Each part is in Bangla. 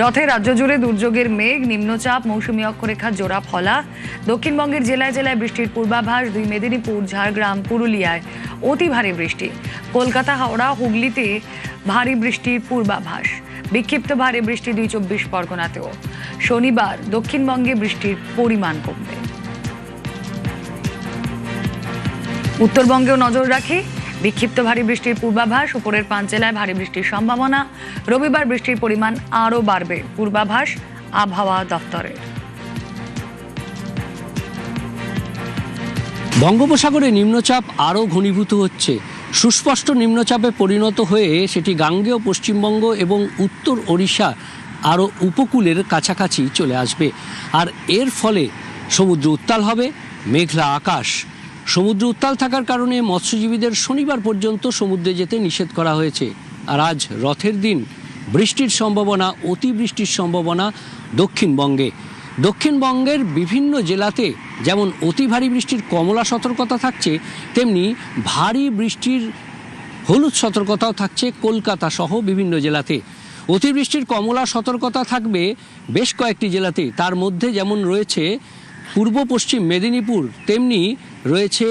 রথে রাজ্য জুড়ে দুর্যোগের মেঘ, নিম্নচাপ, মৌসুমী অক্ষরেখা জোড়া ফলা। দক্ষিণবঙ্গের জেলায় জেলায় বৃষ্টির পূর্বাভাস। 2 মেদিনীপুর, ঝাড়গ্রাম, পুরুলিয়ায় অতি ভারী বৃষ্টি। কলকাতা, হাওড়া, হুগলিতে ভারী বৃষ্টির পূর্বাভাস। বিক্ষিপ্ত ভারী বৃষ্টি 2 চব্বিশ পরগনাতেও। শনিবার দক্ষিণবঙ্গে বৃষ্টির পরিমাণ কমবে। উত্তরবঙ্গেও নজর রাখি। বিক্ষিপ্ত ভারী বৃষ্টির পূর্বাভাস। উপরের 5 জেলায় ভারী বৃষ্টির সম্ভাবনা। রবিবার বৃষ্টির পরিমাণ আরও বাড়বে, পূর্বাভাস আবহাওয়া দপ্তরের। বঙ্গোপসাগরে নিম্নচাপ আরও ঘনীভূত হচ্ছে। সুস্পষ্ট নিম্নচাপে পরিণত হয়ে সেটি গাঙ্গেয় পশ্চিমবঙ্গ এবং উত্তর ওড়িশা আরও উপকূলের কাছাকাছি চলে আসবে। আর এর ফলে সমুদ্র উত্তাল হবে, মেঘলা আকাশ। সমুদ্র উত্তাল থাকার কারণে মৎস্যজীবীদের শনিবার পর্যন্ত সমুদ্রে যেতে নিষেধ করা হয়েছে। আর আজ রথের দিন বৃষ্টির সম্ভাবনা, অতিবৃষ্টির সম্ভাবনা দক্ষিণবঙ্গে। দক্ষিণবঙ্গের বিভিন্ন জেলাতে যেমন অতি ভারী বৃষ্টির কমলা সতর্কতা থাকছে, তেমনি ভারী বৃষ্টির হলুদ সতর্কতাও থাকছে কলকাতা সহ বিভিন্ন জেলাতে। অতিবৃষ্টির কমলা সতর্কতা থাকবে বেশ কয়েকটি জেলাতে। তার মধ্যে যেমন রয়েছে পূর্ব পশ্চিম মেদিনীপুর, তেমনি রয়েছে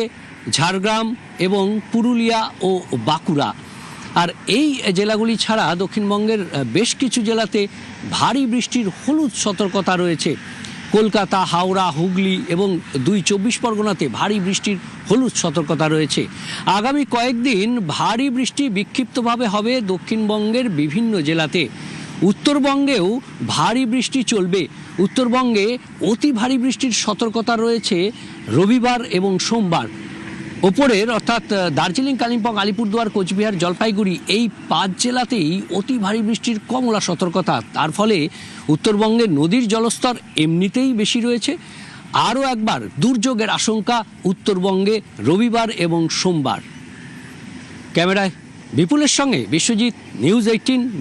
ঝাড়গ্রাম এবং পুরুলিয়া ও বাঁকুড়া। আর এই জেলাগুলি ছাড়া দক্ষিণবঙ্গের বেশ কিছু জেলাতে ভারী বৃষ্টির হলুদ সতর্কতা রয়েছে। কলকাতা, হাওড়া, হুগলি এবং 2 চব্বিশ পরগনাতে ভারী বৃষ্টির হলুদ সতর্কতা রয়েছে। আগামী কয়েকদিন ভারী বৃষ্টি বিক্ষিপ্তভাবে হবে দক্ষিণবঙ্গের বিভিন্ন জেলাতে। উত্তরবঙ্গেও ভারী বৃষ্টি চলবে। উত্তরবঙ্গে অতি ভারী বৃষ্টির সতর্কতা রয়েছে রবিবার এবং সোমবার। ওপরের অর্থাৎ দার্জিলিং, কালিম্পং, আলিপুরদুয়ার, কোচবিহার, জলপাইগুড়ি এই 5 জেলাতেই অতি ভারী বৃষ্টির কমলা সতর্কতা। তার ফলে উত্তরবঙ্গের নদীর জলস্তর এমনিতেই বেশি রয়েছে। আরও একবার দুর্যোগের আশঙ্কা উত্তরবঙ্গে রবিবার এবং সোমবার। ক্যামেরায় বিপুলের সঙ্গে বিশ্বজিৎ, নিউজ 18।